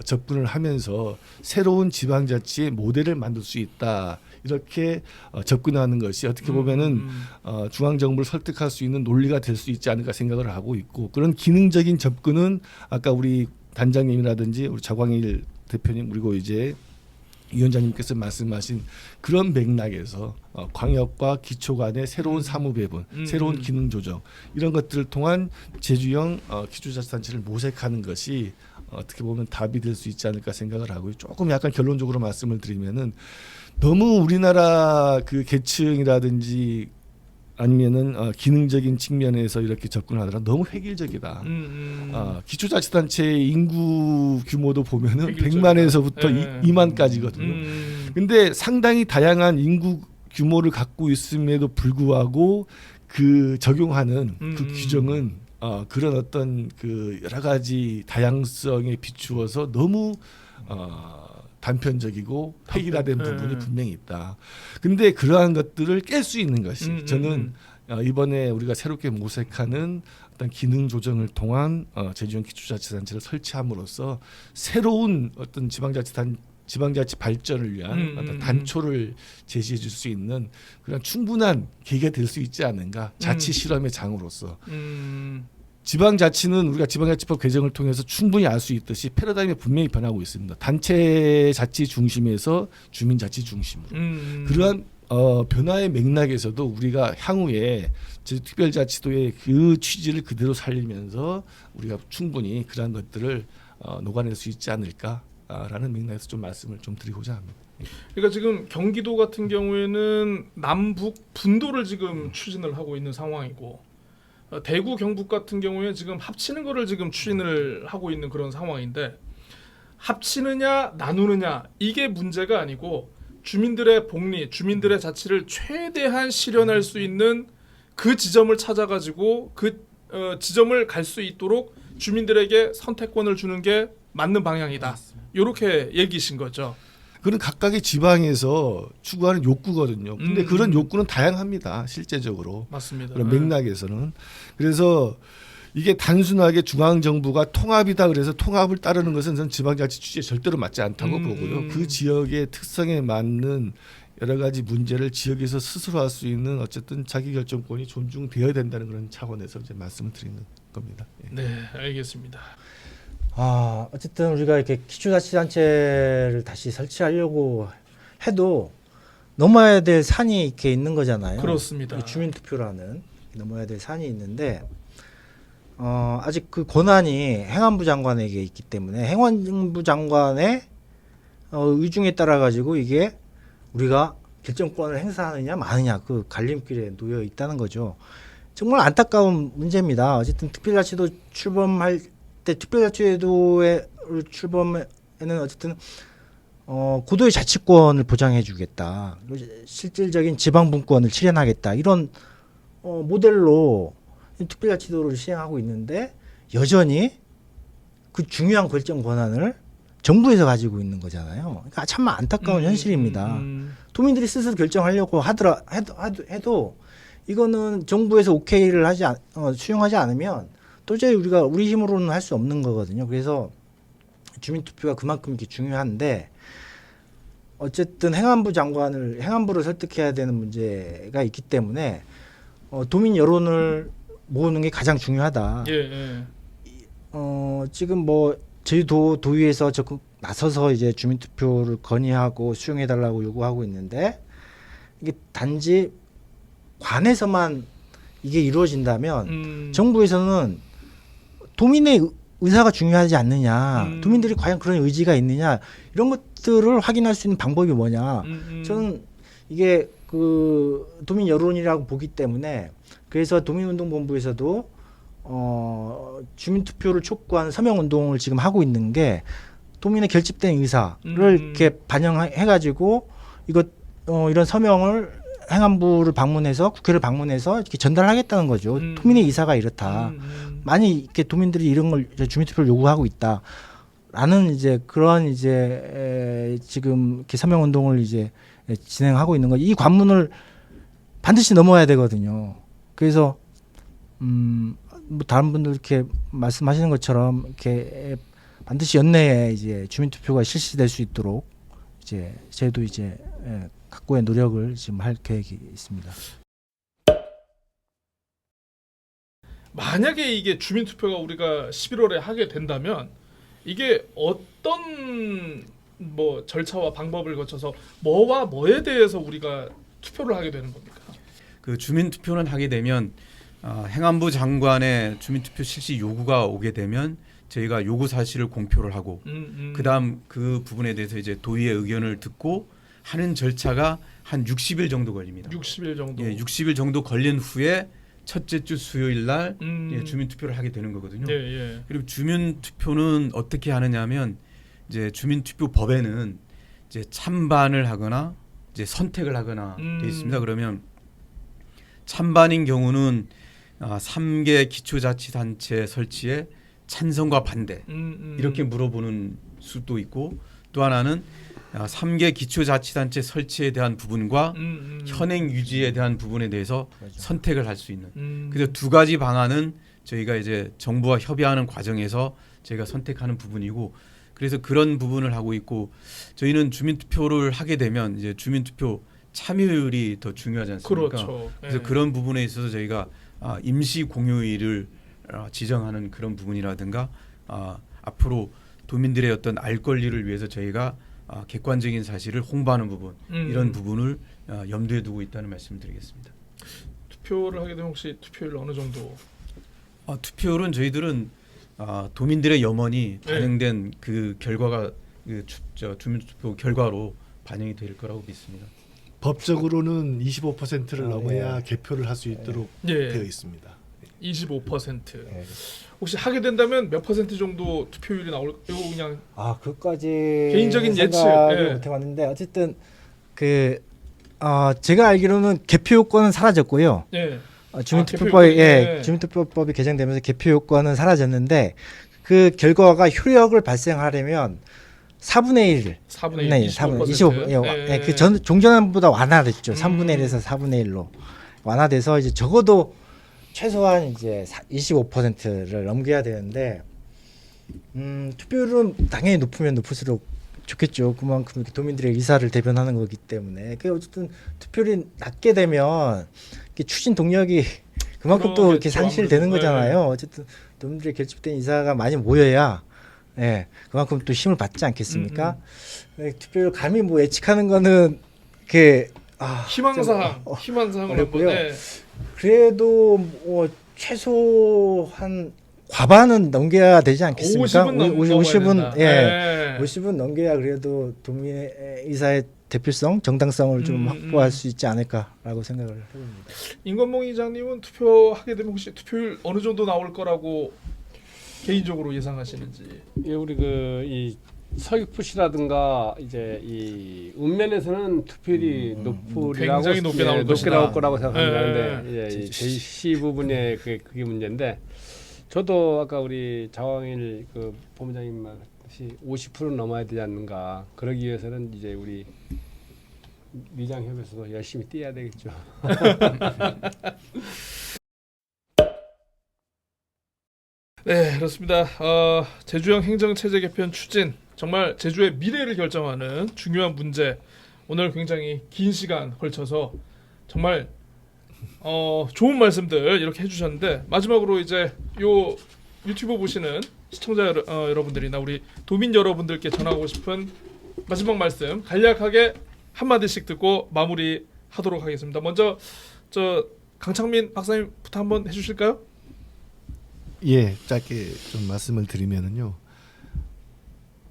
접근을 하면서 새로운 지방자치의 모델을 만들 수 있다. 이렇게 접근하는 것이 어떻게 보면은 중앙정부를 설득할 수 있는 논리가 될 수 있지 않을까 생각을 하고 있고 그런 기능적인 접근은 아까 우리 단장님이라든지 우리 자광일 대표님 그리고 이제 위원장님께서 말씀하신 그런 맥락에서 광역과 기초 간의 새로운 사무 배분, 새로운 기능 조정 이런 것들을 통한 제주형 기초자치단체를 모색하는 것이 어떻게 보면 답이 될 수 있지 않을까 생각을 하고요. 조금 약간 결론적으로 말씀을 드리면은 너무 우리나라 그 계층이라든지 아니면은 기능적인 측면에서 이렇게 접근하더라 너무 획일적이다. 기초자치단체 인구 규모도 보면은 100만에서부터 2만까지거든요. 근데 상당히 다양한 인구 규모를 갖고 있음에도 불구하고 그 적용하는 그 규정은 그런 어떤 그 여러 가지 다양성에 비추어서 너무 단편적이고 획일화된 부분이 분명히 있다. 근데 그러한 것들을 깰 수 있는 것이 저는 이번에 우리가 새롭게 모색하는 어떤 기능 조정을 통한 제주형 기초자치단체를 설치함으로써 새로운 어떤 지방자치 발전을 위한 어떤 단초를 제시해 줄 수 있는 그런 충분한 계기가 될 수 있지 않는가 자치 실험의 장으로서 지방자치는 우리가 지방자치법 개정을 통해서 충분히 알 수 있듯이 패러다임이 분명히 변하고 있습니다. 단체 자치 중심에서 주민자치 중심으로. 그러한 변화의 맥락에서도 우리가 향후에 특별자치도의 그 취지를 그대로 살리면서 우리가 충분히 그러한 것들을 녹아낼 수 있지 않을까라는 맥락에서 좀 말씀을 좀 드리고자 합니다. 그러니까 지금 경기도 같은 경우에는 남북 분도를 지금 추진을 하고 있는 상황이고 대구 경북 같은 경우에 지금 합치는 거를 지금 추진을 하고 있는 그런 상황인데 합치느냐 나누느냐 이게 문제가 아니고 주민들의 복리, 주민들의 자치를 최대한 실현할 수 있는 그 지점을 찾아가지고 그 지점을 갈 수 있도록 주민들에게 선택권을 주는 게 맞는 방향이다. 이렇게 얘기신 거죠. 그런 각각의 지방에서 추구하는 욕구거든요. 근데 그런 욕구는 다양합니다. 실제적으로. 맞습니다. 그런 맥락에서는. 그래서 이게 단순하게 중앙정부가 통합이다 그래서 통합을 따르는 것은 저는 지방자치 취지에 절대로 맞지 않다고 보고요. 그 지역의 특성에 맞는 여러 가지 문제를 지역에서 스스로 할 수 있는 어쨌든 자기결정권이 존중되어야 된다는 그런 차원에서 이제 말씀을 드리는 겁니다. 예. 네, 알겠습니다. 어쨌든 우리가 이렇게 기초자치단체를 다시 설치하려고 해도 넘어야 될 산이 이렇게 있는 거잖아요. 그렇습니다. 이 주민투표라는 넘어야 될 산이 있는데 아직 그 권한이 행안부 장관에게 있기 때문에 행안부 장관의 의중에 따라 가지고 이게 우리가 결정권을 행사하느냐 마느냐 그 갈림길에 놓여 있다는 거죠. 정말 안타까운 문제입니다. 어쨌든 특별자치도 출범할 때 특별자치도에 출범에는 어쨌든 고도의 자치권을 보장해주겠다, 실질적인 지방분권을 실현하겠다 이런 모델로 특별자치도를 시행하고 있는데 여전히 그 중요한 결정 권한을 정부에서 가지고 있는 거잖아요. 그러니까 참 안타까운 현실입니다. 도민들이 스스로 결정하려고 해도 이거는 정부에서 오케이를 수용하지 않으면 도저히 우리 힘으로는 할 수 없는 거거든요. 그래서 주민투표가 그만큼 이렇게 중요한데 어쨌든 행안부를 설득해야 되는 문제가 있기 때문에 도민 여론을 모으는 게 가장 중요하다. 예. 지금 뭐 저희도 도의에서 적극 나서서 이제 주민투표를 건의하고 수용해달라고 요구하고 있는데 이게 단지 관에서만 이게 이루어진다면 정부에서는 도민의 의사가 중요하지 않느냐, 도민들이 과연 그런 의지가 있느냐 이런 것들을 확인할 수 있는 방법이 뭐냐. 저는 이게 그 도민 여론이라고 보기 때문에 그래서 도민운동본부에서도 주민투표를 촉구하는 서명운동을 지금 하고 있는 게 도민의 결집된 의사를 이렇게 반영해가지고 이런 서명을 행안부를 방문해서 국회를 방문해서 이렇게 전달하겠다는 거죠. 도민의 의사가 이렇다. 많이 이렇게 도민들이 이런 걸 주민투표를 요구하고 있다라는 이제 그런 이제 지금 이렇게 서명운동을 이제 진행하고 있는 거. 이 관문을 반드시 넘어야 되거든요. 그래서 뭐 다른 분들 이렇게 말씀하시는 것처럼 이렇게 반드시 연내에 이제 주민투표가 실시될 수 있도록 이제 저희도 이제 각고의 노력을 지금 할 계획이 있습니다. 만약에 이게 주민투표가 우리가 11월에 하게 된다면 이게 어떤 뭐 절차와 방법을 거쳐서 뭐와 뭐에 대해서 우리가 투표를 하게 되는 겁니까? 그 주민투표는 하게 되면 행안부 장관의 주민투표 실시 요구가 오게 되면 저희가 요구 사실을 공표를 하고 그다음 그 부분에 대해서 이제 도의의 의견을 듣고 하는 절차가 한 60일 정도 걸립니다. 60일 정도. 예, 60일 정도 걸린 후에 첫째 주 수요일 날 주민투표를 하게 되는 거거든요. 예. 그리고 주민투표는 어떻게 하느냐면 이제 주민투표법에는 이제 찬반을 하거나 이제 선택을 하거나 돼 있습니다. 그러면 찬반인 경우는 3개 기초자치단체 설치에 찬성과 반대 이렇게 물어보는 수도 있고 또 하나는 3개 기초자치단체 설치에 대한 부분과 현행 유지에 대한 부분에 대해서 그렇죠. 선택을 할 수 있는 그래서 두 가지 방안은 저희가 이제 정부와 협의하는 과정에서 저희가 선택하는 부분이고 그래서 그런 부분을 하고 있고 저희는 주민투표를 하게 되면 이제 주민투표 참여율이 더 중요하지 않습니까? 그렇죠. 그래서 예. 그런 부분에 있어서 저희가 임시 공휴일을 지정하는 그런 부분이라든가 앞으로 도민들의 어떤 알 권리를 위해서 저희가 객관적인 사실을 홍보하는 부분 이런 부분을 염두에 두고 있다는 말씀드리겠습니다. 투표를 하게 되면 혹시 투표율 어느 정도? 투표율은 저희들은 도민들의 염원이 네. 반영된 그 결과가 주민투표 결과로 반영이 될 거라고 믿습니다. 법적으로는 25%를 넘어야 네. 개표를 할 수 있도록 예. 되어 있습니다. 25%. 네. 혹시 하게 된다면 몇 퍼센트 정도 투표율이 나올까요? 그냥 그것까지 개인적인 예측, 생각을 예. 못 해봤는데 어쨌든 제가 알기로는 개표 요건은 사라졌고요. 예. 주민투표법이 개표 주민투표법이 개정되면서 개표 요건은 사라졌는데 그 결과가 효력을 발생하려면 4분의 1 4분의 1, 네, 25%. 그 종전보다 완화됐죠. 3분의 1에서 4분의 1로 완화돼서 이제 적어도 최소한 이제 25%를 넘겨야 되는데 투표율은 당연히 높으면 높을수록 좋겠죠. 그만큼 도민들의 의사를 대변하는 거기 때문에. 그 어쨌든 투표율이 낮게 되면 추진 동력이 그만큼 또 이렇게 그러겠죠, 상실되는 아무래도. 거잖아요. 어쨌든 도민들의 결집된 의사가 많이 모여야 그만큼 또 힘을 받지 않겠습니까? 투표율 감히 뭐 예측하는 거는 희망사항, 희망사항을 어렵고요. 한번. 네. 그래도 뭐 최소한 과반은 넘겨야 되지 않겠습니까? 50은 넘어야 50은 된다. 네. 50은 넘겨야 그래도 도민의 의사의 대표성, 정당성을 좀 확보할 수 있지 않을까라고 생각을 해봅니다. 임건봉 이장님은 투표하게 되면 혹시 투표율 어느 정도 나올 거라고 개인적으로 예상하시는지? 예, 우리 이 서귀포시라든가 이제 이 읍면에서는 투표율이 높으리라고 굉장히 높게 나올 높게 것이다. 나올 거라고 생각합니다. 네. 근데 이 제시 부분에 그게 문제인데 저도 아까 우리 자왕일 그 본부장님 말했듯이 50% 넘어야 되지 않는가. 그러기 위해서는 이제 우리 위장협에서도 열심히 뛰어야 되겠죠. 네, 그렇습니다. 제주형 행정체제 개편 추진, 정말 제주의 미래를 결정하는 중요한 문제. 오늘 굉장히 긴 시간 걸쳐서 정말 좋은 말씀들 이렇게 해주셨는데, 마지막으로 이제 요 유튜브 보시는 시청자 여러분들이나 우리 도민 여러분들께 전하고 싶은 마지막 말씀 간략하게 한마디씩 듣고 마무리하도록 하겠습니다. 먼저 강창민 박사님부터 한번 해주실까요? 예, 짧게 좀 말씀을 드리면은요.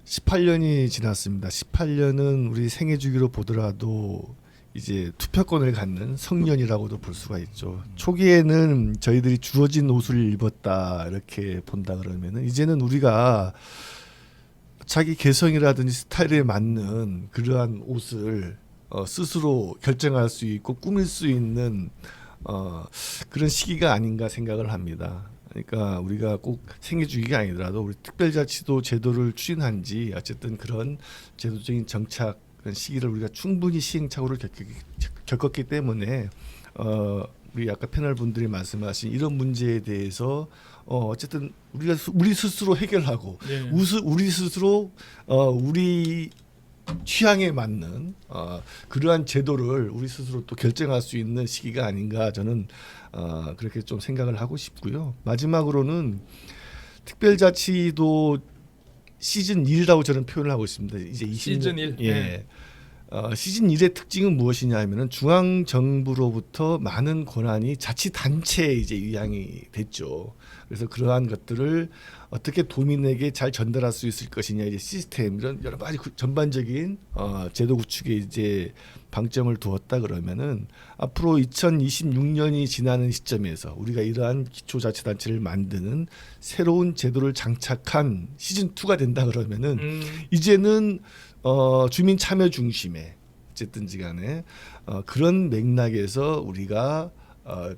18년이 지났습니다. 18년은 우리 생애 주기로 보더라도 이제 투표권을 갖는 성년이라고도 볼 수가 있죠. 초기에는 저희들이 주어진 옷을 입었다 이렇게 본다 그러면은 이제는 우리가 자기 개성이라든지 스타일에 맞는 그러한 옷을 스스로 결정할 수 있고 꾸밀 수 있는 그런 시기가 아닌가 생각을 합니다. 그러니까 우리가 꼭 생애주기가 아니더라도 우리 특별자치도 제도를 추진한 지 어쨌든 그런 제도적인 정착 그런 시기를 우리가 충분히 시행착오를 겪었기 때문에 우리 아까 패널 분들이 말씀하신 이런 문제에 대해서 어쨌든 우리 스스로 해결하고 네. 우리 스스로 우리 취향에 맞는 그러한 제도를 우리 스스로 또 결정할 수 있는 시기가 아닌가 저는 그렇게 좀 생각을 하고 싶고요. 마지막으로는 특별자치도 시즌 1이라고 저는 표현을 하고 있습니다. 이제 20년, 시즌 1. 예. 네. 시즌 1의 특징은 무엇이냐 하면은 중앙 정부로부터 많은 권한이 자치단체에 이제 위양이 됐죠. 그래서 그러한 것들을 어떻게 도민에게 잘 전달할 수 있을 것이냐 이제 시스템 이런 여러 가지 전반적인 제도 구축에 이제 방점을 두었다 그러면은 앞으로 2026년이 지나는 시점에서 우리가 이러한 기초자치단체를 만드는 새로운 제도를 장착한 시즌 2가 된다 그러면은 이제는 주민 참여 중심의 어쨌든지 간에 그런 맥락에서 우리가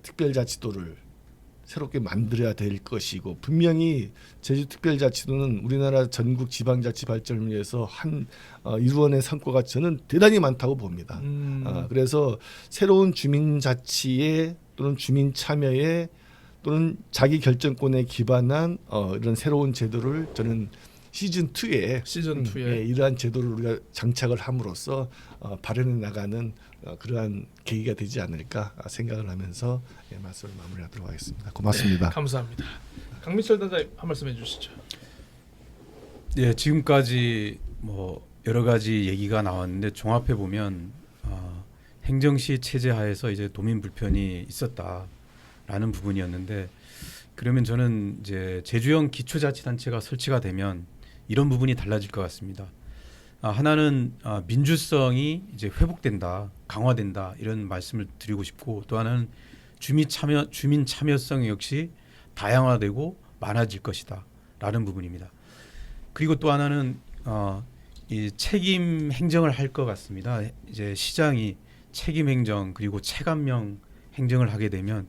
특별자치도를 새롭게 만들어야 될 것이고 분명히 제주특별자치도는 우리나라 전국 지방자치 발전을 위해서 이루어낸 성과가 저는 대단히 많다고 봅니다. 그래서 새로운 주민자치에 또는 주민참여에 또는 자기 결정권에 기반한 이런 새로운 제도를 저는 시즌 2에 시즌 2에 이러한 제도를 우리가 장착을 함으로써 발현해 나가는 그러한 계기가 되지 않을까 생각을 하면서 말씀을 마무리하도록 하겠습니다. 고맙습니다. 감사합니다. 강민철 단장님 한 말씀 해주시죠. 네, 지금까지 뭐 여러 가지 얘기가 나왔는데 종합해 보면 행정시 체제 하에서 이제 도민 불편이 있었다라는 부분이었는데, 그러면 저는 이제 제주형 기초자치단체가 설치가 되면 이런 부분이 달라질 것 같습니다. 하나는 민주성이 이제 회복된다, 강화된다 이런 말씀을 드리고 싶고, 또 하나는 주민 참여성 역시 다양화되고 많아질 것이다라는 부분입니다. 그리고 또 하나는 이 책임 행정을 할 것 같습니다. 이제 시장이 책임 행정 그리고 체감형 행정을 하게 되면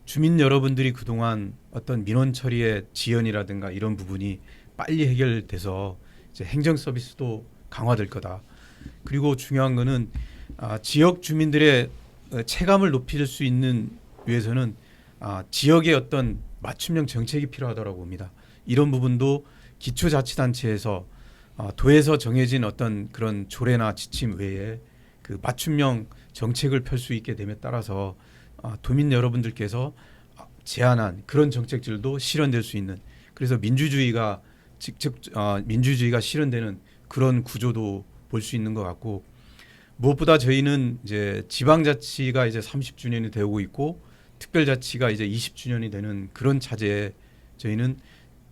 주민 여러분들이 그동안 어떤 민원 처리의 지연이라든가 이런 부분이 빨리 해결돼서 이제 행정 서비스도 강화될 거다. 그리고 중요한 거는 지역 주민들의 체감을 높일 수 있는 위해서는 지역의 어떤 맞춤형 정책이 필요하다고 봅니다. 이런 부분도 기초자치단체에서 도에서 정해진 어떤 그런 조례나 지침 외에 그 맞춤형 정책을 펼 수 있게 됨에 따라서 도민 여러분들께서 제안한 그런 정책들도 실현될 수 있는, 그래서 민주주의가 직접 민주주의가 실현되는 그런 구조도 볼 수 있는 것 같고, 무엇보다 저희는 이제 지방자치가 이제 30주년이 되고 있고 특별자치가 이제 20주년이 되는 그런 차제에 저희는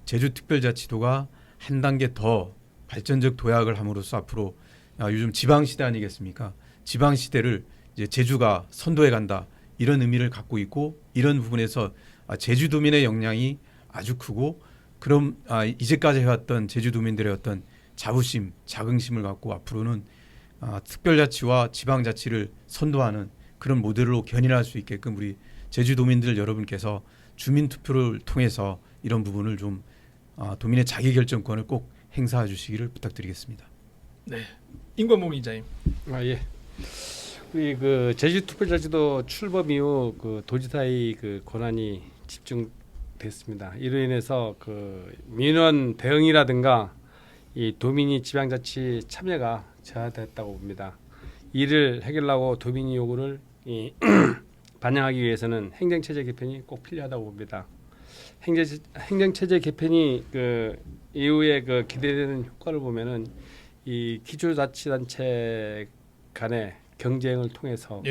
제주특별자치도가 한 단계 더 발전적 도약을 함으로써 앞으로 요즘 지방시대 아니겠습니까? 지방시대를 이제 제주가 선도해 간다 이런 의미를 갖고 있고, 이런 부분에서 제주도민의 역량이 아주 크고, 그럼 이제까지 해왔던 제주도민들의 어떤 자부심, 자긍심을 갖고 앞으로는 특별자치와 지방자치를 선도하는 그런 모델로 견인할 수 있게끔 우리 제주도민들 여러분께서 주민투표를 통해서 이런 부분을 좀 도민의 자기결정권을 꼭 행사해 주시기를 부탁드리겠습니다. 네, 임관봉 기자님. 예. 우리 그 제주특별자치도 출범 이후 그 도지사의 그 권한이 집중됐습니다. 이로 인해서 그 민원 대응이라든가 이 도민이 지방자치 참여가 저하됐다고 봅니다. 이를 해결하고 도민의 요구를 반영하기 위해서는 행정체제 개편이 꼭 필요하다고 봅니다. 행정체제 개편이 그 이후에 그 기대되는 효과를 보면은 이 기초자치단체 간의 경쟁을 통해서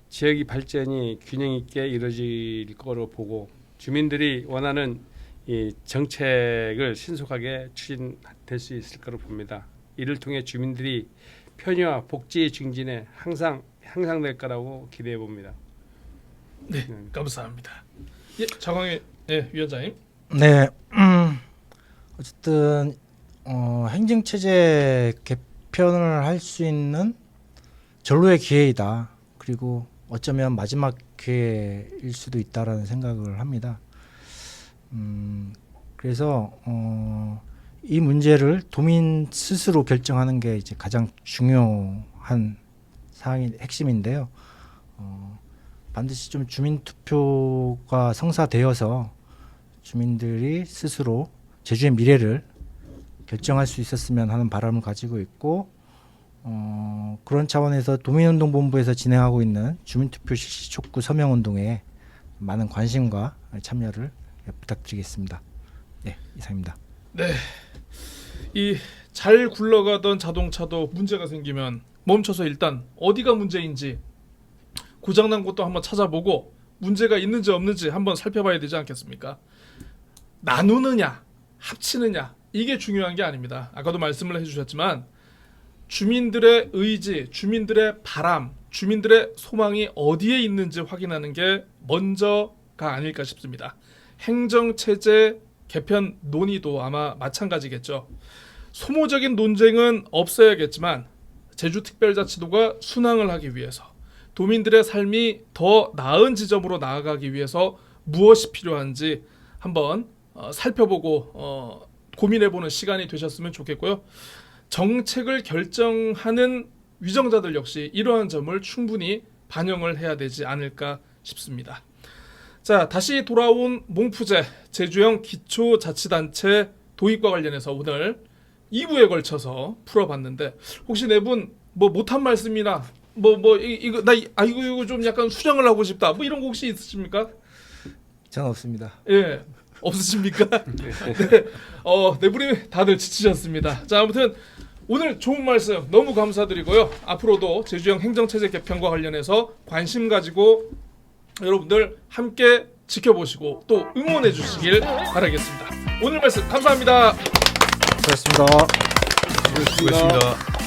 지역의 발전이 균형 있게 이루어질 거로 보고, 주민들이 원하는 이 정책을 신속하게 추진될 수 있을 거로 봅니다. 이를 통해 주민들이 편의와 복지 증진에 항상 향상될 거라고 기대해 봅니다. 네, 감사합니다. 예, 장광희 위원장님. 네, 어쨌든 행정체제 개편을 할 수 있는 절로의 기회이다. 그리고 어쩌면 마지막 기회일 수도 있다라는 생각을 합니다. 그래서 이 문제를 도민 스스로 결정하는 게 이제 가장 중요한 사항이 핵심인데요. 반드시 좀 주민투표가 성사되어서 주민들이 스스로 제주의 미래를 결정할 수 있었으면 하는 바람을 가지고 있고, 그런 차원에서 도민운동본부에서 진행하고 있는 주민투표 실시 촉구 서명운동에 많은 관심과 참여를 부탁드리겠습니다. 네, 이상입니다. 네, 이 잘 굴러가던 자동차도 문제가 생기면 멈춰서 일단 어디가 문제인지, 고장난 곳도 한번 찾아보고 문제가 있는지 없는지 한번 살펴봐야 되지 않겠습니까? 나누느냐 합치느냐 이게 중요한 게 아닙니다. 아까도 말씀을 해주셨지만 주민들의 의지, 주민들의 바람, 주민들의 소망이 어디에 있는지 확인하는 게 먼저가 아닐까 싶습니다. 행정체제 개편 논의도 아마 마찬가지겠죠. 소모적인 논쟁은 없어야겠지만 제주특별자치도가 순항을 하기 위해서, 도민들의 삶이 더 나은 지점으로 나아가기 위해서 무엇이 필요한지 한번 살펴보고 고민해보는 시간이 되셨으면 좋겠고요. 정책을 결정하는 위정자들 역시 이러한 점을 충분히 반영을 해야 되지 않을까 싶습니다. 자, 다시 돌아온 몽푸제 제주형 기초자치단체 도입과 관련해서 오늘 2부에 걸쳐서 풀어봤는데, 혹시 네 분 뭐 못한 말씀이나 이거 이거 좀 약간 수정을 하고 싶다. 뭐 이런 거 혹시 있으십니까? 저는 없습니다. 예. 없으십니까? 네. 네 분이 다들 지치셨습니다. 자, 아무튼 오늘 좋은 말씀 너무 감사드리고요. 앞으로도 제주형 행정체제 개편과 관련해서 관심 가지고 여러분들 함께 지켜보시고 또 응원해 주시길 바라겠습니다. 오늘 말씀 감사합니다. 수고하셨습니다. 수고했습니다.